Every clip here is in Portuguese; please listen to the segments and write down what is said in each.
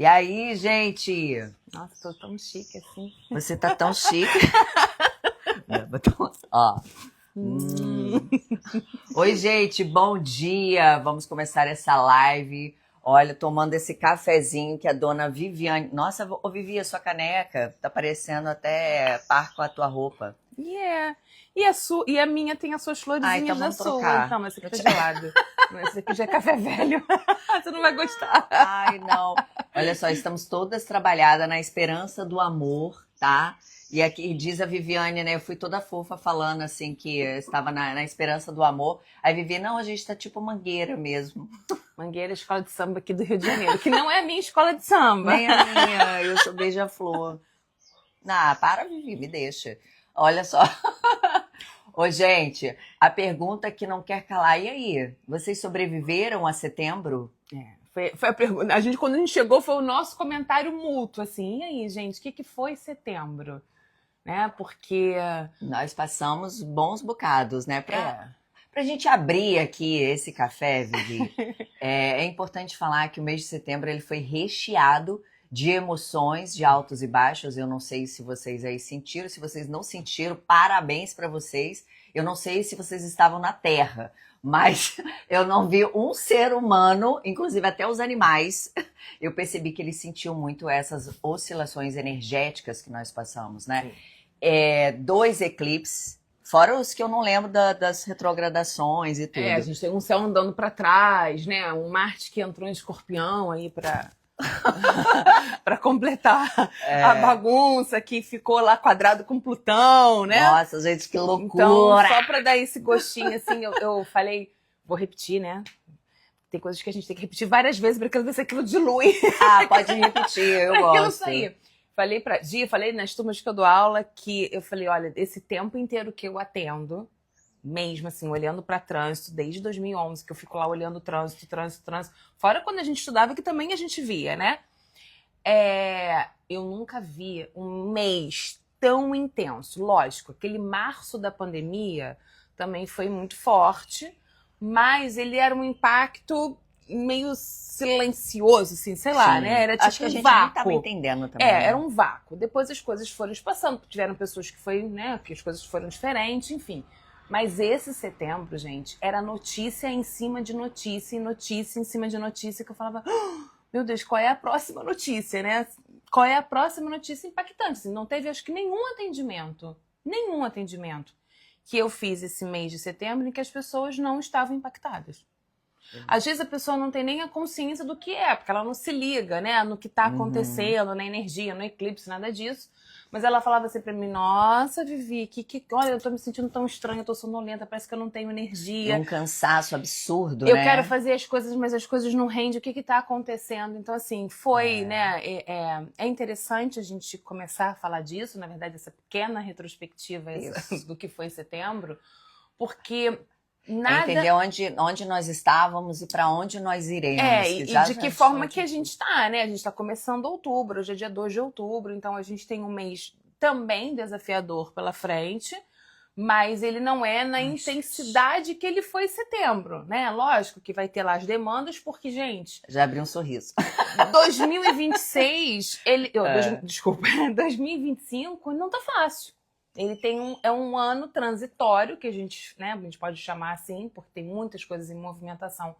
E aí, gente? Nossa, tô tão chique assim. Você tá tão chique. Ó. Oi, gente, bom dia. Vamos começar essa live. Olha, tomando esse cafezinho que a dona Viviane... Nossa, ô Vivi, a sua caneca tá parecendo até par com a tua roupa. Yeah. E a minha tem as suas florezinhas então da vamos sua. trocar. Então, mas esse aqui tá gelado. Esse aqui já é café velho. Você não vai gostar. Ai, não. Olha só, estamos todas trabalhadas na esperança do amor, tá? E aqui diz a Viviane, né? Eu fui toda fofa falando assim que estava na esperança do amor. Aí Vivi, não, a gente tá tipo Mangueira mesmo. Mangueira, escola de samba aqui do Rio de Janeiro, que não é a minha escola de samba. Nem a minha, eu sou beija-flor. Ah, para, Vivi, me deixa. Olha só. Ô, gente, a pergunta que não quer calar. E aí? Vocês sobreviveram a setembro? Foi a pergunta. Quando a gente chegou, foi o nosso comentário mútuo, assim. E aí, gente, o que foi setembro? Né? Porque... Nós passamos bons bocados, né? Pra gente abrir aqui esse café, Vivi, é importante falar que o mês de setembro ele foi recheado de emoções, de altos e baixos. Eu não sei se vocês aí sentiram, se vocês não sentiram, parabéns para vocês. Eu não sei se vocês estavam na Terra, mas eu não vi um ser humano, inclusive até os animais, eu percebi que eles sentiam muito essas oscilações energéticas que nós passamos, né? 2 eclipses, fora os que eu não lembro das retrogradações e tudo. A gente tem um céu andando para trás, né? Um Marte que entrou em Escorpião aí para completar a bagunça, que ficou lá quadrado com Plutão, né? Nossa, gente, que loucura! Então, só para dar esse gostinho, assim, eu falei, vou repetir, né? Tem coisas que a gente tem que repetir várias vezes para ver se aquilo dilui. Ah, pode repetir, eu gosto. Aquilo sair. Falei pra Gia, falei nas turmas que eu dou aula, que eu falei, olha, esse tempo inteiro que eu atendo, mesmo assim, olhando para trânsito, desde 2011, que eu fico lá olhando trânsito, fora quando a gente estudava, que também a gente via, né? Eu nunca vi um mês tão intenso. Lógico, aquele março da pandemia também foi muito forte, mas ele era um impacto meio silencioso, assim, sei lá, né? Era tipo acho que a gente vácuo. nem estava entendendo também. Né? Era um vácuo. Depois as coisas foram passando, tiveram pessoas que foi, né, que as coisas foram diferentes, enfim. Mas esse setembro, gente, era notícia em cima de notícia, e notícia em cima de notícia, que eu falava, meu Deus, qual é a próxima notícia, né? Qual é a próxima notícia impactante? Assim, não teve, acho que, nenhum atendimento que eu fiz esse mês de setembro em que as pessoas não estavam impactadas. Às vezes a pessoa não tem nem a consciência do que é, porque ela não se liga, né, no que tá acontecendo, na energia, no eclipse, nada disso. Mas ela falava assim pra mim, nossa, Vivi, olha, eu tô me sentindo tão estranha, eu tô sonolenta, parece que eu não tenho energia. Um cansaço absurdo, eu né? quero fazer as coisas, mas as coisas não rendem, o que tá acontecendo? Então, assim, foi, né, é interessante a gente começar a falar disso, na verdade, essa pequena retrospectiva do que foi setembro, porque... Nada... Entender onde nós estávamos e para onde nós iremos. E de que forma que a gente está, né? A gente está começando outubro, hoje é dia 2 de outubro, então a gente tem um mês também desafiador pela frente, mas ele não é na intensidade que ele foi em setembro, né? Lógico que vai ter lá as demandas, porque, gente... Já abri um sorriso. 2026, 2025 não tá fácil. Ele tem um ano transitório, que a gente pode chamar assim, porque tem muitas coisas em movimentação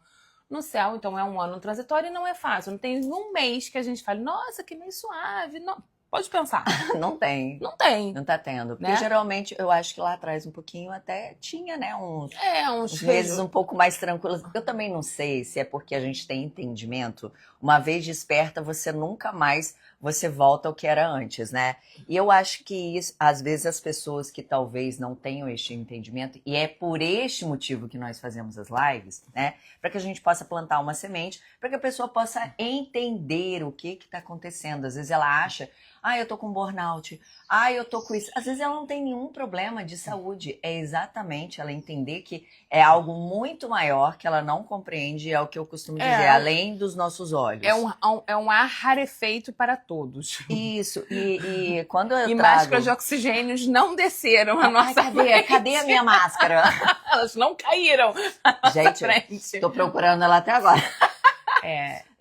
no céu, então é um ano transitório e não é fácil. Não tem um mês que a gente fale, nossa, que mês suave. Não. Pode pensar. Não tem. Não tem. Não tá tendo. Porque né? Geralmente, eu acho que lá atrás um pouquinho até tinha, né, uns uns meses um pouco mais tranquilos. Eu também não sei se é porque a gente tem entendimento. Uma vez desperta, você nunca mais você volta ao que era antes, né? E eu acho que isso, às vezes as pessoas que talvez não tenham este entendimento, e é por este motivo que nós fazemos as lives, né? Para que a gente possa plantar uma semente, para que a pessoa possa entender o que está acontecendo. Às vezes ela acha, eu tô com burnout, eu tô com isso. Às vezes ela não tem nenhum problema de saúde. É exatamente ela entender que é algo muito maior que ela não compreende, é o que eu costumo dizer, além dos nossos olhos. É um ar rarefeito para todos. Isso, e quando eu trago... máscaras de oxigênio não desceram a nossa cadê a minha máscara? Elas não caíram. Gente, tô procurando ela até agora.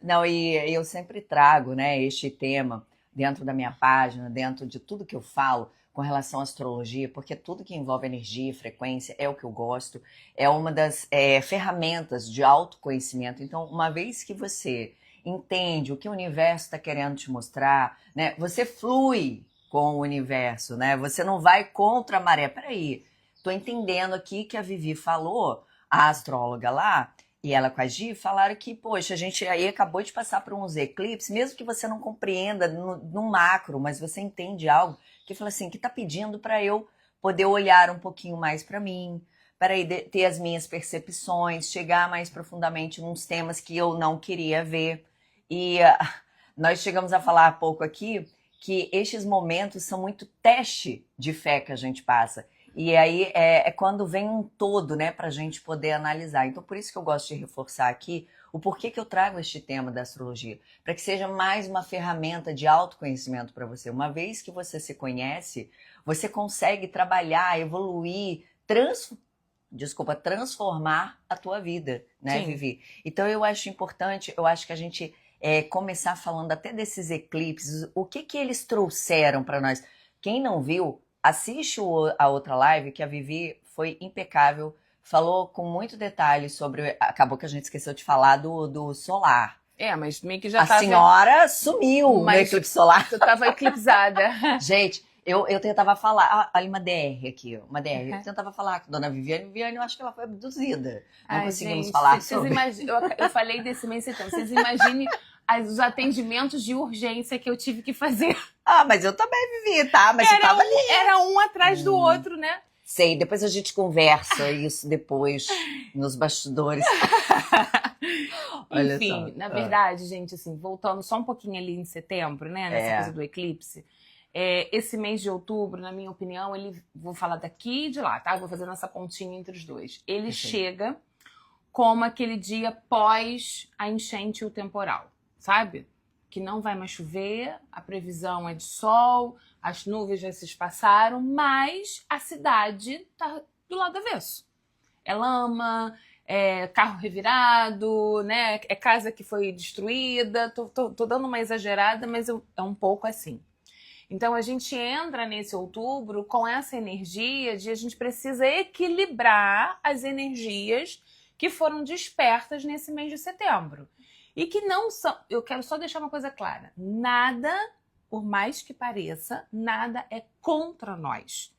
Não, e eu sempre trago, né, este tema dentro da minha página, dentro de tudo que eu falo com relação à astrologia, porque tudo que envolve energia e frequência é o que eu gosto, é uma das ferramentas de autoconhecimento. Então, uma vez que você entende o que o universo está querendo te mostrar, né, você flui com o universo, né? Você não vai contra a maré. Peraí, tô entendendo aqui que a Vivi falou, a astróloga lá, e ela com a Gi, falaram que, poxa, a gente aí acabou de passar por uns eclipses, mesmo que você não compreenda no macro, mas você entende algo, que fala assim, que tá pedindo para eu poder olhar um pouquinho mais para mim, para ter as minhas percepções, chegar mais profundamente nos temas que eu não queria ver. E nós chegamos a falar há pouco aqui que estes momentos são muito teste de fé que a gente passa. E aí é quando vem um todo, né, para a gente poder analisar. Então, por isso que eu gosto de reforçar aqui o porquê que eu trago este tema da astrologia. Para que seja mais uma ferramenta de autoconhecimento para você. Uma vez que você se conhece, você consegue trabalhar, evoluir, transformar a tua vida, né, Sim. Vivi? Então, eu acho importante, eu acho que a gente começar falando até desses eclipses, o que eles trouxeram para nós. Quem não viu, assiste a outra live que a Vivi foi impecável, falou com muito detalhe sobre, acabou que a gente esqueceu de falar do solar. Mas meio que já a senhora sumiu no eclipse solar. Eu tava eclipsada. Gente, eu tentava falar, olha uma DR aqui, uma DR, eu tentava falar com a dona Viviane, eu acho que ela foi abduzida. Não conseguimos falar sobre. Eu falei desse mês de setembro, vocês imaginem os atendimentos de urgência que eu tive que fazer. Mas eu também vivi, tá? Mas você tava ali. Era um atrás do outro, né? Sei, depois a gente conversa isso depois nos bastidores. Enfim, na verdade, gente, assim, voltando só um pouquinho ali em setembro, né? Nessa coisa do eclipse. Esse mês de outubro, na minha opinião, vou falar daqui e de lá, tá? Vou fazer essa pontinha entre os dois. Ele chega como aquele dia pós a enchente e o temporal, sabe? Que não vai mais chover, a previsão é de sol, as nuvens já se espaçaram, mas a cidade tá do lado avesso. É lama, é carro revirado, né? É casa que foi destruída. Tô dando uma exagerada, mas é um pouco assim. Então, a gente entra nesse outubro com essa energia de a gente precisa equilibrar as energias que foram despertas nesse mês de setembro. E que não são... Eu quero só deixar uma coisa clara. Nada, por mais que pareça, nada é contra nós.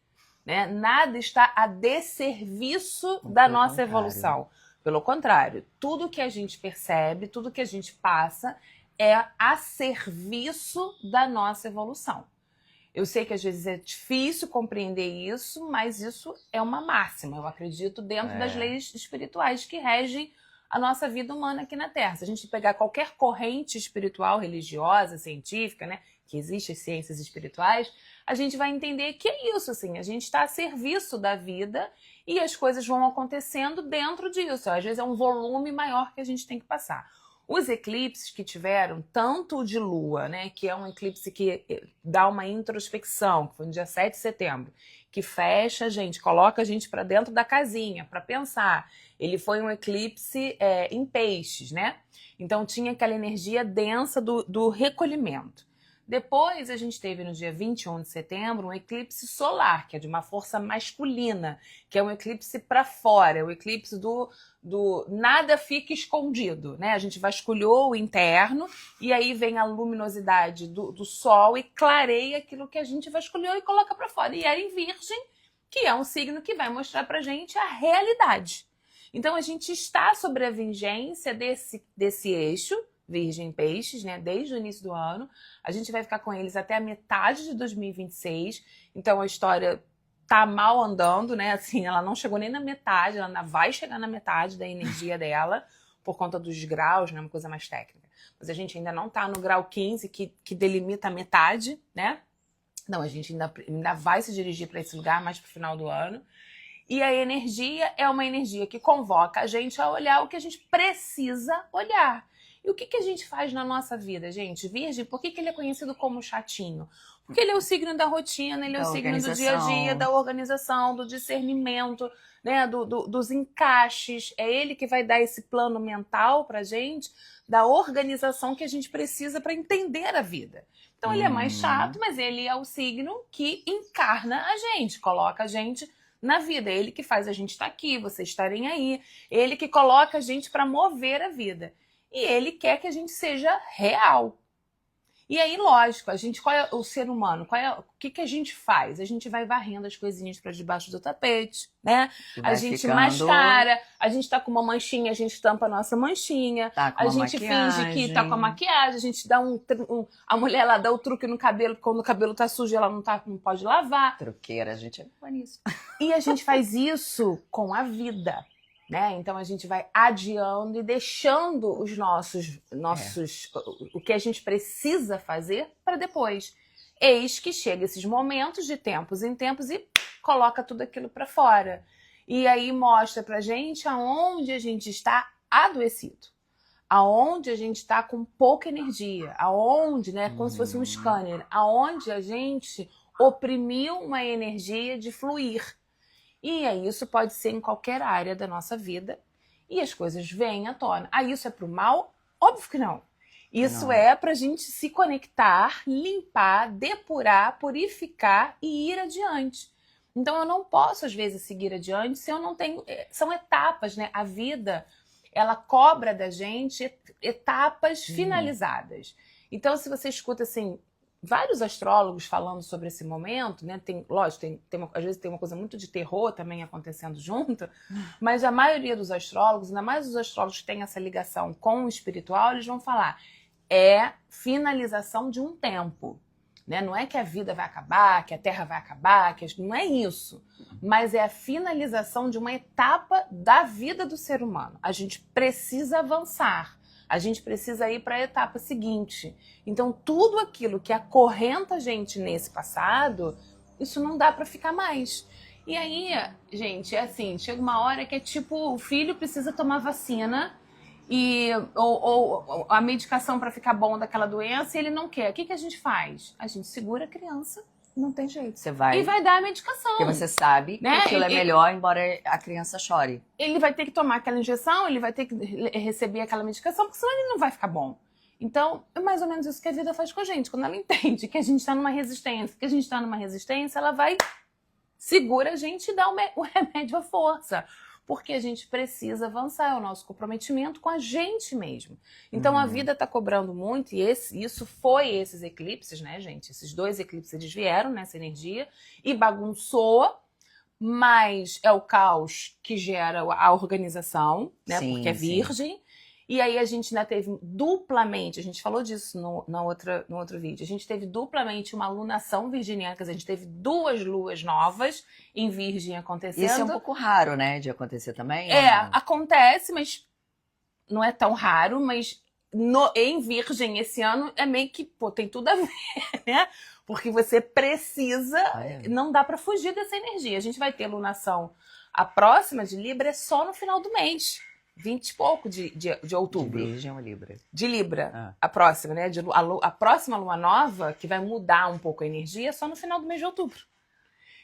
Né? Nada está a desserviço da nossa evolução. Pelo contrário, tudo que a gente percebe, tudo que a gente passa é a serviço da nossa evolução. Eu sei que às vezes é difícil compreender isso, mas isso é uma máxima, eu acredito, dentro das leis espirituais que regem a nossa vida humana aqui na Terra. Se a gente pegar qualquer corrente espiritual, religiosa, científica, né, que existem ciências espirituais, a gente vai entender que é isso, assim, a gente está a serviço da vida e as coisas vão acontecendo dentro disso. Às vezes é um volume maior que a gente tem que passar. Os eclipses que tiveram, tanto o de lua, né, que é um eclipse que dá uma introspecção, que foi no dia 7 de setembro, que fecha a gente, coloca a gente para dentro da casinha, para pensar. Ele foi um eclipse em peixes, né? Então tinha aquela energia densa do recolhimento. Depois a gente teve no dia 21 de setembro um eclipse solar, que é de uma força masculina, que é um eclipse para fora, é o eclipse do nada fica escondido, né? A gente vasculhou o interno e aí vem a luminosidade do sol e clareia aquilo que a gente vasculhou e coloca para fora. E é em Virgem, que é um signo que vai mostrar pra gente a realidade. Então a gente está sobre a vigência desse eixo, Virgem Peixes, né, desde o início do ano. A gente vai ficar com eles até a metade de 2026. Então a história tá mal andando, né? Assim, ela não chegou nem na metade, ela ainda vai chegar na metade da energia dela, por conta dos graus, né? Uma coisa mais técnica. Mas a gente ainda não tá no grau 15, que delimita a metade, né? Não, a gente ainda vai se dirigir para esse lugar mais pro final do ano. E a energia é uma energia que convoca a gente a olhar o que a gente precisa olhar. E o que a gente faz na nossa vida, gente? Virgem, por que ele é conhecido como chatinho? Porque ele é o signo da rotina, ele é o signo do dia a dia, da organização, do discernimento, né? Dos encaixes. É ele que vai dar esse plano mental pra gente, da organização que a gente precisa para entender a vida. Então ele é mais chato, mas ele é o signo que encarna a gente, coloca a gente na vida. É ele que faz a gente estar aqui, vocês estarem aí. Ele que coloca a gente para mover a vida. E ele quer que a gente seja real. E aí, lógico, qual é o ser humano? O que a gente faz? A gente vai varrendo as coisinhas para debaixo do tapete, né? A gente mascara, a gente tá com uma manchinha, a gente tampa a nossa manchinha, a gente finge que tá com a maquiagem, a gente dá a mulher lá dá o truque no cabelo, quando o cabelo tá sujo, ela não pode lavar. Truqueira, a gente é boa nisso. E a gente faz isso com a vida. Né? Então a gente vai adiando e deixando os nossos o que a gente precisa fazer para depois. Eis que chega esses momentos de tempos em tempos e coloca tudo aquilo para fora. E aí mostra pra gente aonde a gente está adoecido, aonde a gente está com pouca energia, aonde, né, como se fosse um scanner, aonde a gente oprimiu uma energia de fluir. E aí isso pode ser em qualquer área da nossa vida e as coisas vêm à tona. Ah, isso é pro mal? Óbvio que não. Isso é pra gente se conectar, limpar, depurar, purificar e ir adiante. Então eu não posso, às vezes, seguir adiante se eu não tenho... São etapas, né? A vida, ela cobra da gente etapas finalizadas. Então, se você escuta, assim, vários astrólogos falando sobre esse momento, né? Lógico, às vezes tem uma coisa muito de terror também acontecendo junto, mas a maioria dos astrólogos, ainda mais os astrólogos que têm essa ligação com o espiritual, eles vão falar, é finalização de um tempo. Né? Não é que a vida vai acabar, que a Terra vai acabar, não é isso. Mas é a finalização de uma etapa da vida do ser humano. A gente precisa avançar. A gente precisa ir para a etapa seguinte. Então, tudo aquilo que acorrenta a gente nesse passado, isso não dá para ficar mais. E aí, gente, é assim, chega uma hora que é tipo, o filho precisa tomar vacina ou a medicação para ficar bom daquela doença e ele não quer. O que a gente faz? A gente segura a criança. Não tem jeito. Você vai. E vai dar a medicação. Porque você sabe que aquilo é melhor, embora a criança chore. Ele vai ter que tomar aquela injeção, ele vai ter que receber aquela medicação, porque senão ele não vai ficar bom. Então, é mais ou menos isso que a vida faz com a gente. Quando ela entende que a gente está numa resistência, ela vai, segura a gente e dá o remédio à força. Porque a gente precisa avançar, é o nosso comprometimento com a gente mesmo. Então a vida está cobrando muito, e isso foi esses eclipses, né, gente? Esses 2 eclipses, eles vieram nessa energia e bagunçou, mas é o caos que gera a organização, né? Sim, porque é virgem. E aí a gente ainda teve duplamente, a gente falou disso no outro vídeo, a gente teve duplamente uma lunação virginiana, quer dizer, a gente teve 2 luas novas em virgem acontecendo. Isso é um pouco raro, né, de acontecer também? Acontece, mas não é tão raro, mas em virgem esse ano é meio que, tem tudo a ver, né? Porque você precisa, não dá pra fugir dessa energia. A gente vai ter lunação, a próxima de Libra é só no final do mês. 20 e pouco de outubro. De Virgem ou Libra? De Libra. A próxima, né? A próxima lua nova, que vai mudar um pouco a energia, é só no final do mês de outubro.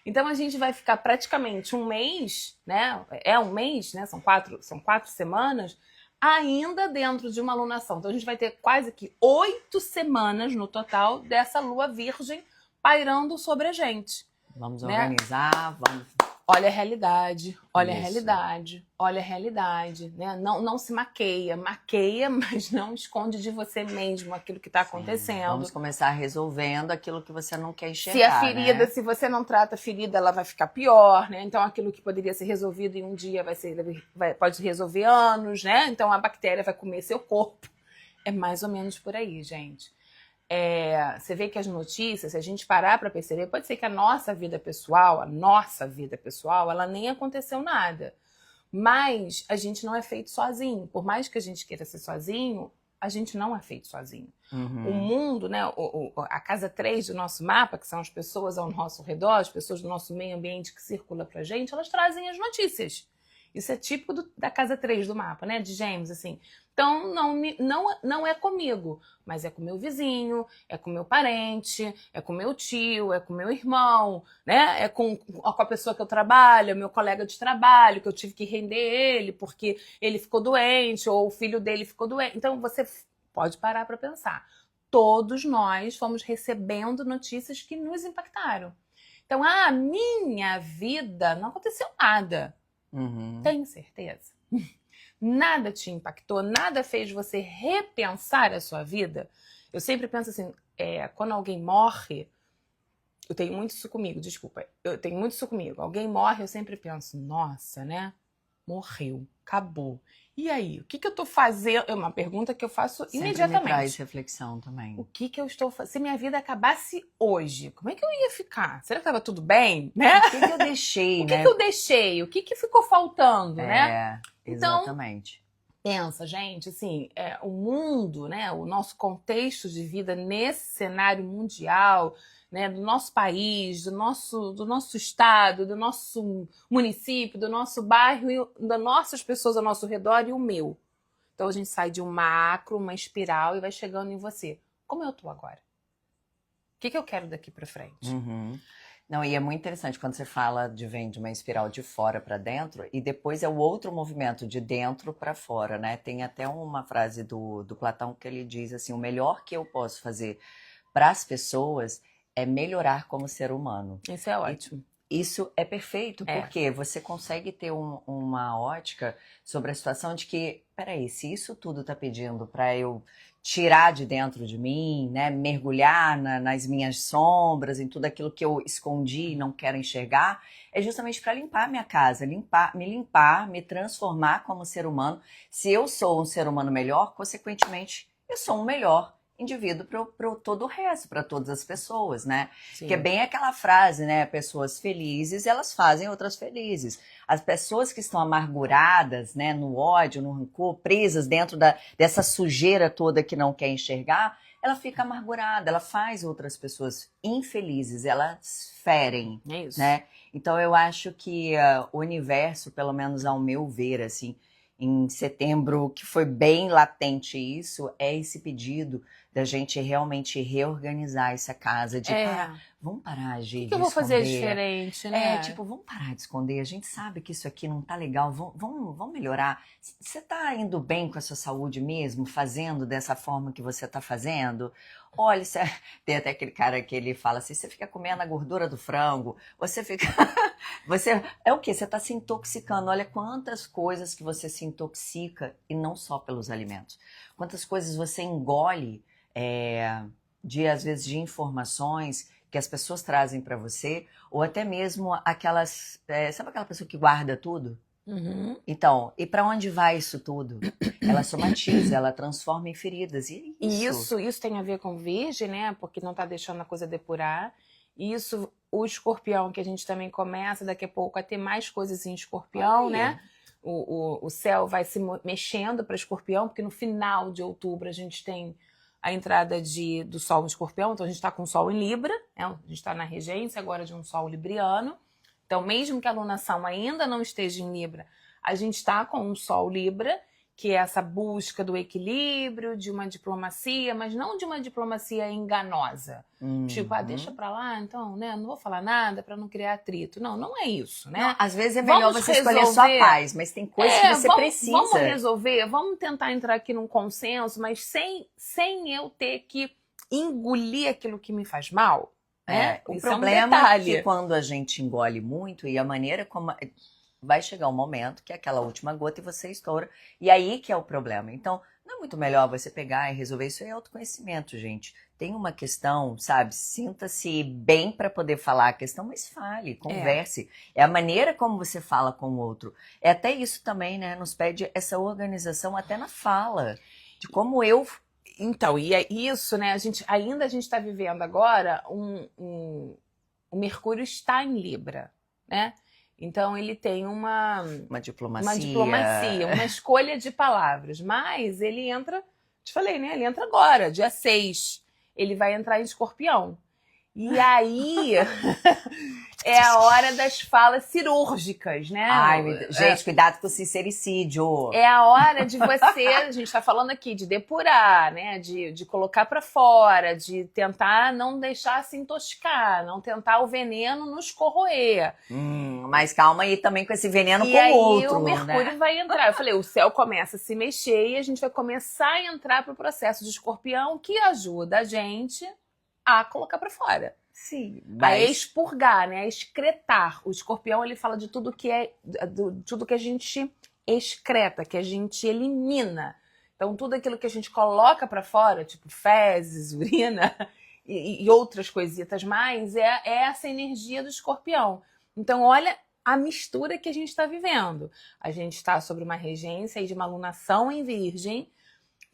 Então a gente vai ficar praticamente um mês, né? É um mês, né? São 4 semanas, ainda dentro de uma lunação. Então a gente vai ter quase que 8 semanas no total dessa lua virgem pairando sobre a gente. Vamos organizar, vamos... Olha a realidade, olha a realidade, olha a realidade, né? Não se maqueia, mas não esconde de você mesmo aquilo que está acontecendo. Vamos começar resolvendo aquilo que você não quer enxergar, se a ferida, né? Se você não trata a ferida, ela vai ficar pior, né? Então aquilo que poderia ser resolvido em um dia pode resolver anos, né? Então a bactéria vai comer seu corpo. É mais ou menos por aí, gente. Você vê que as notícias, se a gente parar para perceber, pode ser que a nossa vida pessoal, ela nem aconteceu nada. Mas a gente não é feito sozinho. Por mais que a gente queira ser sozinho, a gente não é feito sozinho. Uhum. O mundo, né, a casa 3 do nosso mapa, que são as pessoas ao nosso redor, as pessoas do nosso meio ambiente que circula pra gente, elas trazem as notícias. Isso é típico da casa 3 do mapa, né, de Gêmeos, assim. Então, não é comigo, mas é com meu vizinho, é com meu parente, é com meu tio, é com meu irmão, né? É com a pessoa que eu trabalho, é meu colega de trabalho, que eu tive que render ele porque ele ficou doente ou o filho dele ficou doente. Então, você pode parar para pensar. Todos nós fomos recebendo notícias que nos impactaram. Então, minha vida não aconteceu nada. Uhum. Tenho certeza. Nada te impactou, nada fez você repensar a sua vida. Eu sempre penso assim, quando alguém morre, eu tenho muito isso comigo, desculpa, eu tenho muito isso comigo. Alguém morre, eu sempre penso, nossa, né? Morreu, acabou. E aí, o que eu tô fazendo? É uma pergunta que eu faço imediatamente. Sempre me traz reflexão também. O que eu estou fazendo? Se minha vida acabasse hoje, como é que eu ia ficar? Será que estava tudo bem, né? O que eu deixei, né? O que eu deixei? O que ficou faltando, né? Exatamente. Pensa, gente, assim, o mundo, né, o nosso contexto de vida nesse cenário mundial, né, do nosso país, do nosso estado, do nosso município, do nosso bairro, das nossas pessoas ao nosso redor e o meu. Então a gente sai de um macro, uma espiral e vai chegando em você. Como eu tô agora? O que eu quero daqui para frente? Uhum. Não, e é muito interessante quando você fala vem de uma espiral de fora para dentro e depois é o outro movimento de dentro para fora, né? Tem até uma frase do Platão que ele diz assim, o melhor que eu posso fazer para as pessoas é melhorar como ser humano. Isso é ótimo. Isso é perfeito, porque você consegue ter uma ótica sobre a situação de que, peraí, se isso tudo tá pedindo para eu tirar de dentro de mim, né, mergulhar nas minhas sombras, em tudo aquilo que eu escondi e não quero enxergar, é justamente para limpar minha casa, me transformar como ser humano. Se eu sou um ser humano melhor, consequentemente, eu sou um melhor indivíduo para todo o resto, para todas as pessoas, né? Sim. Que é bem aquela frase, né? Pessoas felizes, elas fazem outras felizes. As pessoas que estão amarguradas, né? No ódio, no rancor, presas dentro dessa sujeira toda que não quer enxergar, ela fica amargurada, ela faz outras pessoas infelizes, elas ferem, né? Então eu acho que o universo, pelo menos ao meu ver, assim, em setembro, que foi bem latente isso, é esse pedido da gente realmente reorganizar essa casa, de vamos parar de O que eu vou fazer diferente, né? Vamos parar de esconder, a gente sabe que isso aqui não tá legal, vamos melhorar. Você tá indo bem com a sua saúde mesmo, fazendo dessa forma que você tá fazendo? Olha, tem até aquele cara que ele fala assim, você fica comendo a gordura do frango, você fica... é o quê? Você tá se intoxicando, olha quantas coisas que você se intoxica, e não só pelos alimentos. Quantas coisas você engole, às vezes, de informações que as pessoas trazem para você, ou até mesmo aquelas... sabe aquela pessoa que guarda tudo? Uhum. Então, e para onde vai isso tudo? Ela somatiza, ela transforma em feridas. E isso tem a ver com Virgem, né? Porque não tá deixando a coisa depurar. Isso, o Escorpião, que a gente também começa daqui a pouco a ter mais coisas em Escorpião, né? O céu vai se mexendo para Escorpião, porque no final de outubro a gente tem a entrada do Sol em Escorpião, então a gente está com o Sol em Libra, né? A gente está na regência agora de um Sol libriano. Então, mesmo que a alunação ainda não esteja em Libra, a gente está com um Sol Libra, que é essa busca do equilíbrio, de uma diplomacia, mas não de uma diplomacia enganosa. Tipo, deixa pra lá, então, né, não vou falar nada pra não criar atrito. Não é isso, né? Não, às vezes é melhor você escolher só a paz, mas tem coisas que você precisa. Vamos resolver, vamos tentar entrar aqui num consenso, mas sem eu ter que engolir aquilo que me faz mal. O problema é que quando a gente engole muito, e a maneira como... vai chegar um momento que é aquela última gota e você estoura. E aí que é o problema. Então, não é muito melhor você pegar e resolver isso? É autoconhecimento, gente. Tem uma questão, sabe? Sinta-se bem para poder falar a questão, mas fale, converse. É a maneira como você fala com o outro. É até isso também, né? Nos pede essa organização até na fala. De como eu... Então, e é isso, né? A gente está vivendo agora o Mercúrio está em Libra, né? Então, ele tem uma diplomacia. Uma escolha de palavras. Mas ele entra Te falei, né? Ele entra agora, dia 6. Ele vai entrar em Escorpião. E aí é a hora das falas cirúrgicas, né? Ai, gente, cuidado com o sincericídio. É a hora de você, a gente tá falando aqui de depurar, né? De colocar pra fora, de tentar não deixar se intoxicar, não tentar o veneno nos corroer. Mas calma aí também com esse veneno E com aí o outro, o Mercúrio né? vai entrar. Eu falei, o céu começa a se mexer e a gente vai começar a entrar pro processo de Escorpião, que ajuda a gente a colocar pra fora. Sim, A expurgar, né? A excretar. O Escorpião, ele fala de tudo que tudo que a gente excreta, que a gente elimina. Então, tudo aquilo que a gente coloca pra fora, tipo fezes, urina e outras coisitas mais, é essa energia do Escorpião. Então, olha a mistura que a gente está vivendo. A gente está sobre uma regência e de uma alunação em Virgem,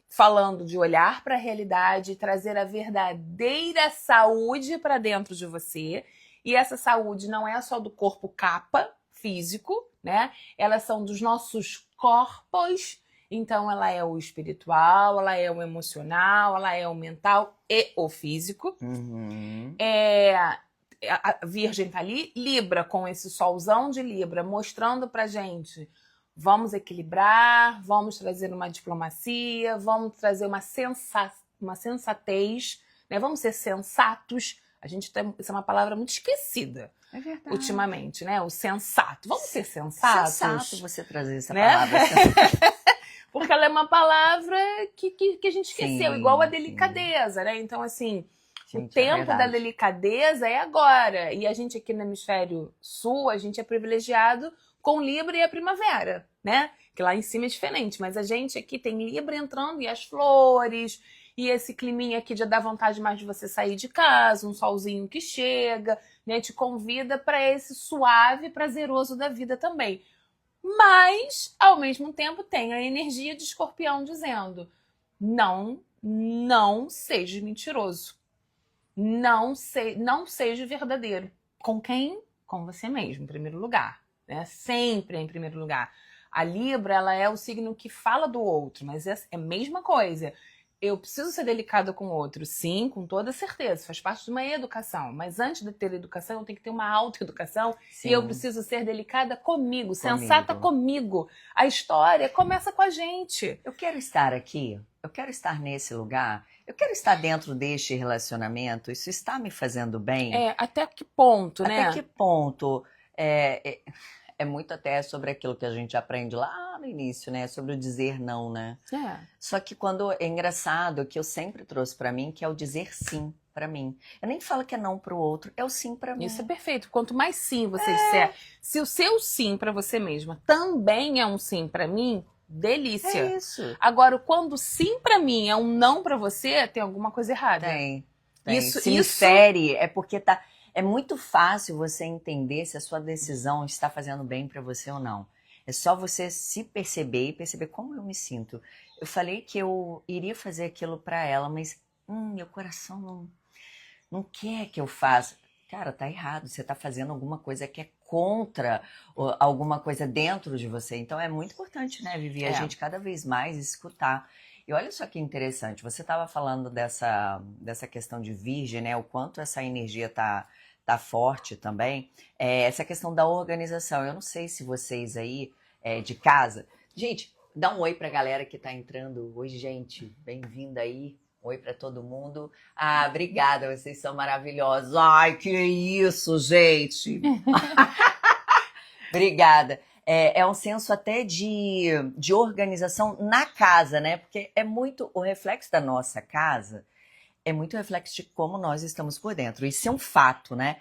falando de olhar para a realidade, trazer a verdadeira saúde para dentro de você. E essa saúde não é só do corpo capa, físico, né? Elas são dos nossos corpos. Então, ela é o espiritual, ela é o emocional, ela é o mental e o físico. A Virgem tá ali, Libra, com esse solzão de Libra, mostrando pra gente: vamos equilibrar, vamos trazer uma diplomacia, vamos trazer uma sensatez, né? Vamos ser sensatos. A gente tem, isso é uma palavra muito esquecida ultimamente, né? O sensato. Vamos ser sensatos. Sensato você trazer essa né? palavra. Porque ela é uma palavra que a gente esqueceu, Sim, igual a delicadeza, né? Então, assim, gente, o tempo da delicadeza é agora. E a gente aqui no hemisfério sul, a gente é privilegiado com Libra e a primavera, né? Que lá em cima é diferente, mas a gente aqui tem Libra entrando e as flores, e esse climinha aqui já dá vontade mais de você sair de casa, um solzinho que chega, né? Te convida para esse suave, prazeroso da vida também. Mas, ao mesmo tempo, tem a energia de Escorpião dizendo: não seja mentiroso. Não seja verdadeiro. Com quem? Com você mesmo, em primeiro lugar. Né? Sempre em primeiro lugar. A Libra, ela é o signo que fala do outro, mas é a mesma coisa. Eu preciso ser delicada com o outro, sim, com toda certeza, faz parte de uma educação. Mas antes de ter educação, eu tenho que ter uma autoeducação. E eu preciso ser delicada comigo, sensata comigo. A história começa com a gente. Eu quero estar aqui, eu quero estar nesse lugar, eu quero estar dentro deste relacionamento, isso está me fazendo bem? Até que ponto, né? Até que ponto? É muito até sobre aquilo que a gente aprende lá no início, né? Sobre o dizer não, né? Só que quando é engraçado, que eu sempre trouxe pra mim, que é o dizer sim pra mim. Eu nem falo que é não pro outro, é o sim pra mim. Isso é perfeito. Quanto mais sim você disser, se o seu sim pra você mesma também é um sim pra mim, delícia. É isso. Agora, quando sim pra mim é um não pra você, tem alguma coisa errada. Tem. Isso Insere, é porque tá... É muito fácil você entender se a sua decisão está fazendo bem pra você ou não. É só você se perceber e perceber como eu me sinto. Eu falei que eu iria fazer aquilo pra ela, mas meu coração não quer que eu faça. Cara, tá errado. Você tá fazendo alguma coisa que é contra alguma coisa dentro de você. Então é muito importante, né, Vivi? A gente cada vez mais escutar. E olha só que interessante. Você estava falando dessa questão de Virgem, né? O quanto essa energia tá forte também. Essa questão da organização. Eu não sei se vocês aí de casa... Gente, dá um oi pra galera que tá entrando. Oi, gente. Bem-vinda aí. Oi pra todo mundo. Ah, obrigada. Vocês são maravilhosos. Ai, que isso, gente. Obrigada. É um senso até de organização na casa, né? Porque é muito o reflexo da nossa casa... É muito reflexo de como nós estamos por dentro. Isso é um fato, né?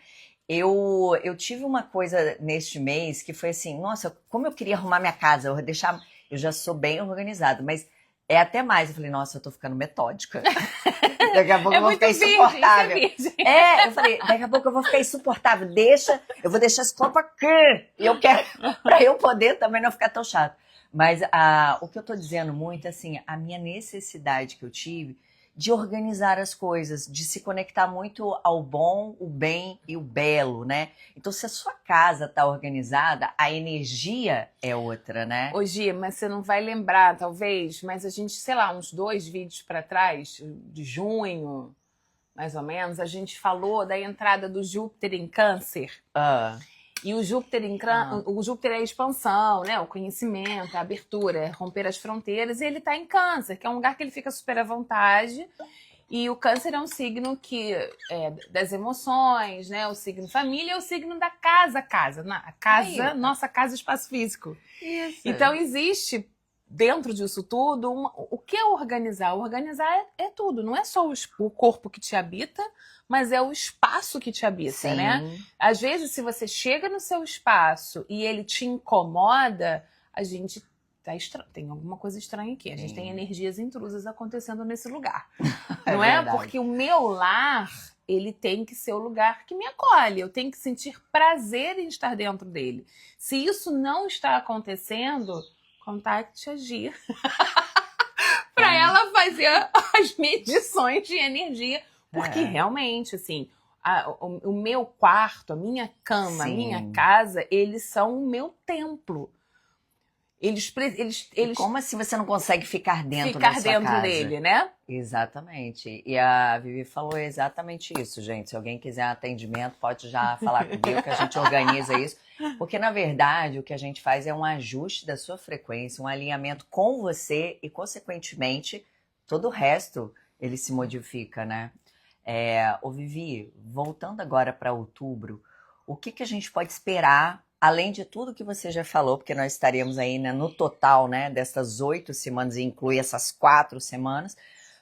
Eu tive uma coisa neste mês que foi assim, nossa, como eu queria arrumar minha casa, eu já sou bem organizada, mas é até mais. Eu falei, nossa, eu tô ficando metódica. Daqui a pouco eu vou ficar insuportável. Eu falei, daqui a pouco eu vou ficar insuportável. Eu vou deixar esse copo aqui. E eu quero, pra eu poder também não ficar tão chato. Mas o que eu tô dizendo muito, assim, a minha necessidade que eu tive, de organizar as coisas, de se conectar muito ao bom, o bem e o belo, né? Então, se a sua casa tá organizada, a energia é outra, né? Ô, Gi, mas você não vai lembrar, talvez, mas a gente, sei lá, uns 2 vídeos para trás, de junho, mais ou menos, a gente falou da entrada do Júpiter em Câncer. Ah, E o Júpiter, o Júpiter é a expansão, né? O conhecimento, a abertura, é romper as fronteiras. E ele está em Câncer, que é um lugar que ele fica super à vontade. E o Câncer é um signo que é das emoções, né? O signo família é o signo da casa. Aí. Nossa casa, espaço físico. isso. Então existe dentro disso tudo o que é organizar? Organizar é tudo, não é só o corpo que te habita, mas é o espaço que te habita, Sim. né? Às vezes, se você chega no seu espaço e ele te incomoda, a gente tem alguma coisa estranha aqui. A gente tem energias intrusas acontecendo nesse lugar. Não é? verdade. Porque o meu lar, ele tem que ser o lugar que me acolhe. Eu tenho que sentir prazer em estar dentro dele. Se isso não está acontecendo, contacte a Gi para ela fazer as medições de energia. Porque realmente, assim, o meu quarto, a minha cama, a minha casa, eles são o meu templo. Eles Como assim você não consegue ficar dentro da sua casa? dele, né? Exatamente. E a Vivi falou exatamente isso, gente. Se alguém quiser atendimento, pode já falar comigo que a gente organiza isso. Porque, na verdade, o que a gente faz é um ajuste da sua frequência, um alinhamento com você e, consequentemente, todo o resto, ele se modifica, né? Ô Vivi, voltando agora para outubro, o que a gente pode esperar, além de tudo que você já falou, porque nós estaremos aí, né, no total, né, dessas 8 semanas, e inclui essas 4 semanas,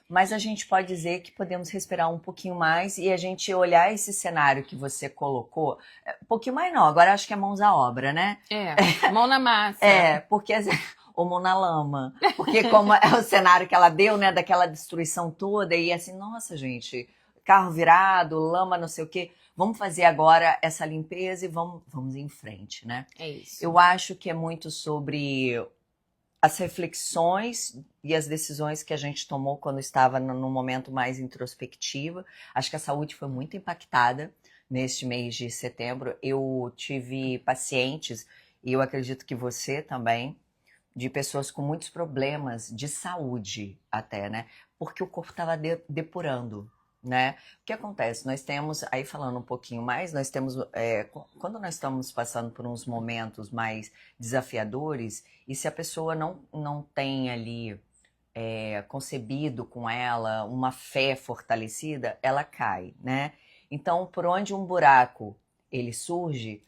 mas a gente pode dizer que podemos respirar um pouquinho mais e a gente olhar esse cenário que você colocou, um pouquinho mais não, agora acho que é mãos à obra, né? Mão na massa. Porque ou mão na lama, porque como é o cenário que ela deu, né, daquela destruição toda, e assim, nossa gente, carro virado, lama não sei o quê, vamos fazer agora essa limpeza e vamos em frente, né? É isso. Eu acho que é muito sobre as reflexões e as decisões que a gente tomou quando estava no momento mais introspectivo. Acho que a saúde foi muito impactada neste mês de setembro. Eu tive pacientes, e eu acredito que você também, de pessoas com muitos problemas de saúde até, né? Porque o corpo estava depurando, né? O que acontece? Nós temos, aí falando um pouquinho mais, nós temos, quando nós estamos passando por uns momentos mais desafiadores, e se a pessoa não tem ali concebido com ela uma fé fortalecida, ela cai, né? Então, por onde um buraco ele surge,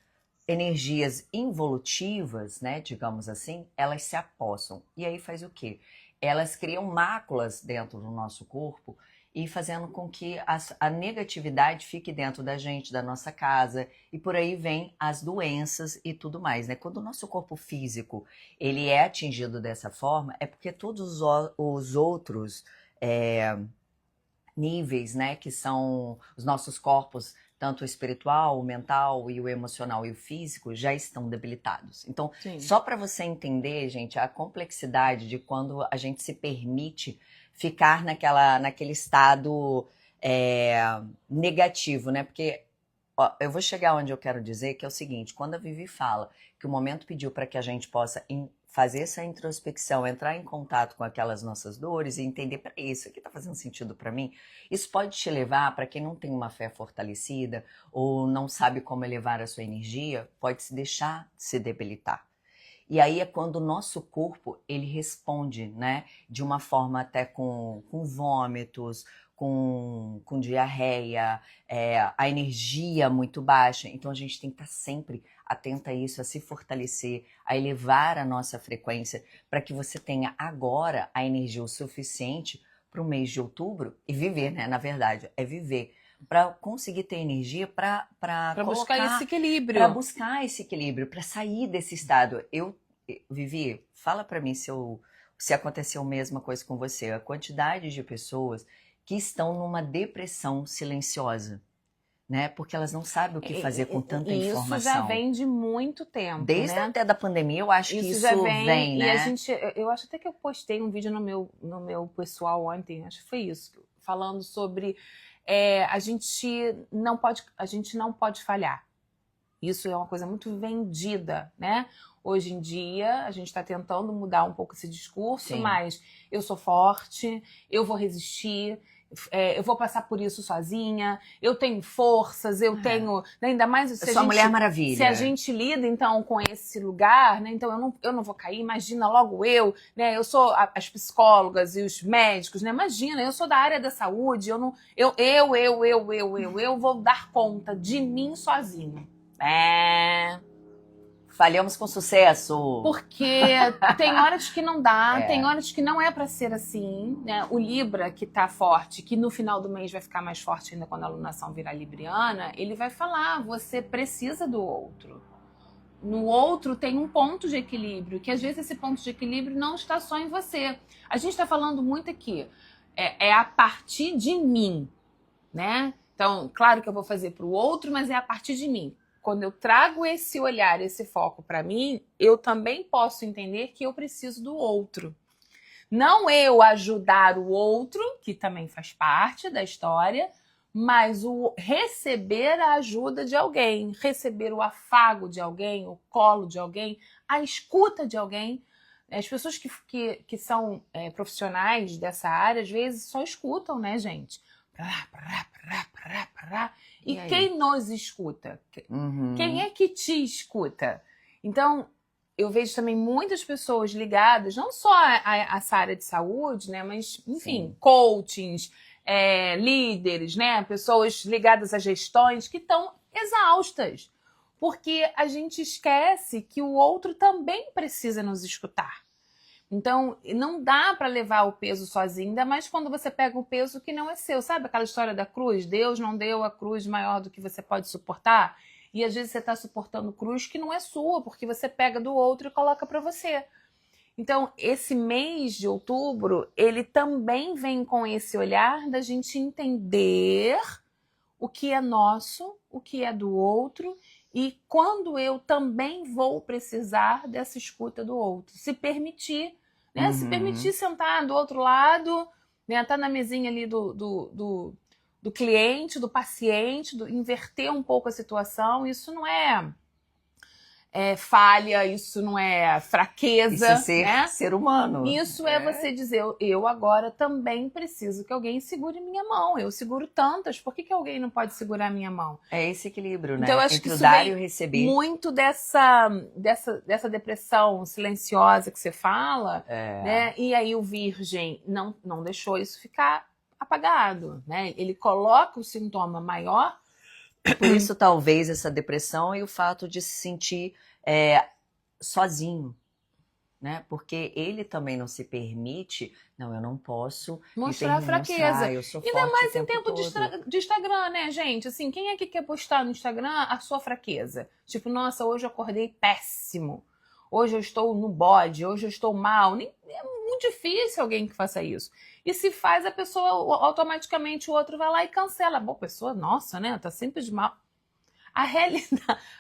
energias involutivas, né, digamos assim, elas se apossam. E aí faz o quê? Elas criam máculas dentro do nosso corpo e fazendo com que a negatividade fique dentro da gente, da nossa casa, e por aí vem as doenças e tudo mais, né? Quando o nosso corpo físico ele é atingido dessa forma, é porque todos os outros níveis, né, que são os nossos corpos, tanto o espiritual, o mental e o emocional e o físico, já estão debilitados. Então, Sim. só para você entender, gente, a complexidade de quando a gente se permite ficar naquele estado negativo, né? Porque eu vou chegar onde eu quero dizer, que é o seguinte: quando a Vivi fala que o momento pediu para que a gente possa fazer essa introspecção, entrar em contato com aquelas nossas dores e entender, para isso aqui está fazendo sentido para mim, isso pode te levar, para quem não tem uma fé fortalecida ou não sabe como elevar a sua energia, pode se deixar se debilitar. E aí é quando o nosso corpo ele responde, né, de uma forma até com vômitos, com diarreia, a energia muito baixa. Então a gente tem que estar sempre atenta a isso, a se fortalecer, a elevar a nossa frequência, para que você tenha agora a energia o suficiente para o mês de outubro e viver, né? Na verdade, é viver. Para conseguir ter energia para buscar esse equilíbrio. Para buscar esse equilíbrio, para sair desse estado. Vivi, fala para mim se aconteceu a mesma coisa com você. A quantidade de pessoas que estão numa depressão silenciosa, né? Porque elas não sabem o que fazer com tanta informação. Isso já vem de muito tempo, desde né? até da pandemia, eu acho que isso já vem, né? E eu acho até que eu postei um vídeo no meu pessoal ontem, acho que foi isso. falando sobre a gente não pode falhar. Isso é uma coisa muito vendida, né? Hoje em dia, a gente está tentando mudar um pouco esse discurso, Sim. mas eu sou forte, eu vou resistir, eu vou passar por isso sozinha, eu tenho forças, eu tenho... Né, ainda mais se Eu sou a Mulher Maravilha. Se a gente lida, então, com esse lugar, né? Então, eu não vou cair, imagina logo eu, né? Eu sou as psicólogas e os médicos, né? Imagina, eu sou da área da saúde, eu vou dar conta de mim sozinho. Falhamos com sucesso. Porque tem horas que não dá, tem horas que não é pra ser assim, né? O Libra, que tá forte, que no final do mês vai ficar mais forte ainda quando a alunação virar libriana, ele vai falar, você precisa do outro. No outro tem um ponto de equilíbrio, que às vezes esse ponto de equilíbrio não está só em você. A gente tá falando muito aqui, é a partir de mim, né? Então, claro que eu vou fazer pro outro, mas é a partir de mim. Quando eu trago esse olhar, esse foco para mim, eu também posso entender que eu preciso do outro. Não eu ajudar o outro, que também faz parte da história, mas o receber a ajuda de alguém, receber o afago de alguém, o colo de alguém, a escuta de alguém. As pessoas que são profissionais dessa área, às vezes, só escutam, né, gente? E quem nos escuta? Quem é que te escuta? Então, eu vejo também muitas pessoas ligadas, não só a essa área de saúde, né? Mas, enfim, sim, coachings, líderes, né? Pessoas ligadas a gestões que estão exaustas. Porque a gente esquece que o outro também precisa nos escutar. Então, não dá para levar o peso sozinho, ainda mais quando você pega o peso que não é seu. Sabe aquela história da cruz? Deus não deu a cruz maior do que você pode suportar? E às vezes você está suportando cruz que não é sua, porque você pega do outro e coloca para você. Então, esse mês de outubro, ele também vem com esse olhar da gente entender o que é nosso, o que é do outro, e quando eu também vou precisar dessa escuta do outro. Se permitir, né? Se permitir sentar do outro lado, né? Tá na mesinha ali do cliente, do paciente, inverter um pouco a situação. Isso não é falha, isso não é fraqueza. Isso é ser humano. Isso é você dizer, eu agora também preciso que alguém segure minha mão. Eu seguro tantas, por que alguém não pode segurar minha mão? É esse equilíbrio, né? Então, eu acho entre que o isso dar e o receber. Muito dessa depressão silenciosa que você fala, né? E aí o Virgem não deixou isso ficar apagado, né? Ele coloca o sintoma maior. Por isso, talvez, essa depressão e o fato de se sentir sozinho, né? Porque ele também não se permite, não, eu não posso mostrar fraqueza. Eu sou ainda forte mais o em tempo de Instagram, né, gente? Assim, quem é que quer postar no Instagram a sua fraqueza? Tipo, nossa, hoje eu acordei péssimo. Hoje eu estou no bode, hoje eu estou mal. É muito difícil alguém que faça isso. E se faz, a pessoa, automaticamente o outro vai lá e cancela. Boa pessoa, nossa, né? Tá sempre de mal.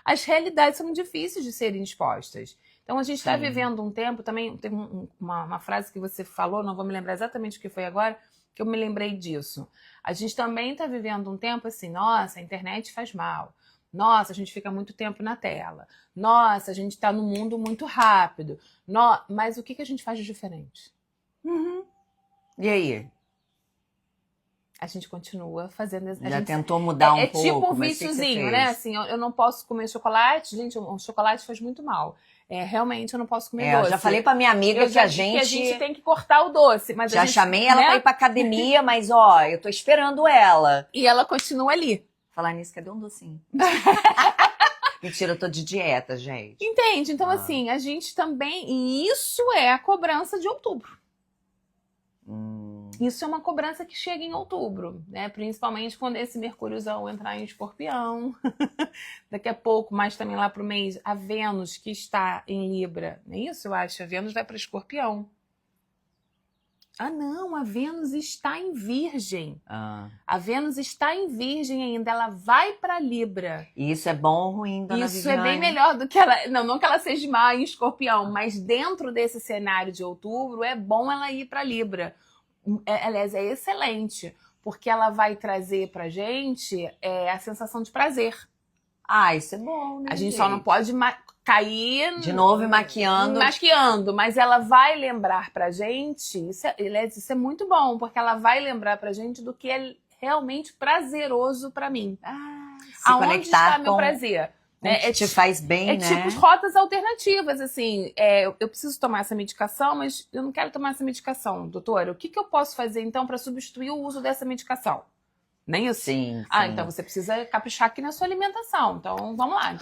As realidades são difíceis de serem expostas. Então a gente está vivendo um tempo, também tem uma frase que você falou, não vou me lembrar exatamente o que foi agora, que eu me lembrei disso. A gente também está vivendo um tempo assim, nossa, a internet faz mal. Nossa, a gente fica muito tempo na tela. Nossa, a gente está num mundo muito rápido. Mas o que a gente faz de diferente? E aí? A gente continua fazendo... Já tentou mudar um pouco? É tipo um viciozinho, né? Assim, eu não posso comer chocolate. Gente, o chocolate faz muito mal. Realmente, eu não posso comer doce. Eu já falei pra minha amiga que a gente tem que cortar o doce. Mas já chamei ela pra ir pra academia, mas eu tô esperando ela. E ela continua ali. Falar nisso, cadê um docinho? Mentira, eu tô de dieta, gente. Entende? Então, assim, a gente também... E isso é a cobrança de outubro. Isso é uma cobrança que chega em outubro, né? Principalmente quando esse Mercúriozão entrar em Escorpião. Daqui a pouco, mais também lá pro mês, a Vênus, que está em Libra. Não é isso, eu acho? A Vênus vai para Escorpião. Ah, não, a Vênus está em Virgem. A Vênus está em Virgem ainda, ela vai para Libra. E isso é bom ou ruim, dona Isso Viviane? é bem melhor do que ela... Não que ela seja má em Escorpião, mas dentro desse cenário de outubro, é bom ela ir para Libra. Aliás, é excelente, porque ela vai trazer pra gente a sensação de prazer. Ah, isso é bom, né, A gente só não pode cair... De novo maquiando. Maquiando, mas ela vai lembrar pra gente, isso é muito bom, porque ela vai lembrar pra gente do que é realmente prazeroso pra mim. Se Aonde conectar está meu com prazer? o que te faz bem, né? Tipo rotas alternativas, assim, eu preciso tomar essa medicação, mas eu não quero tomar essa medicação, doutora. O que eu posso fazer, então, para substituir o uso dessa medicação? Nem assim. Sim, Ah, sim. então você precisa caprichar aqui na sua alimentação. Então, vamos lá.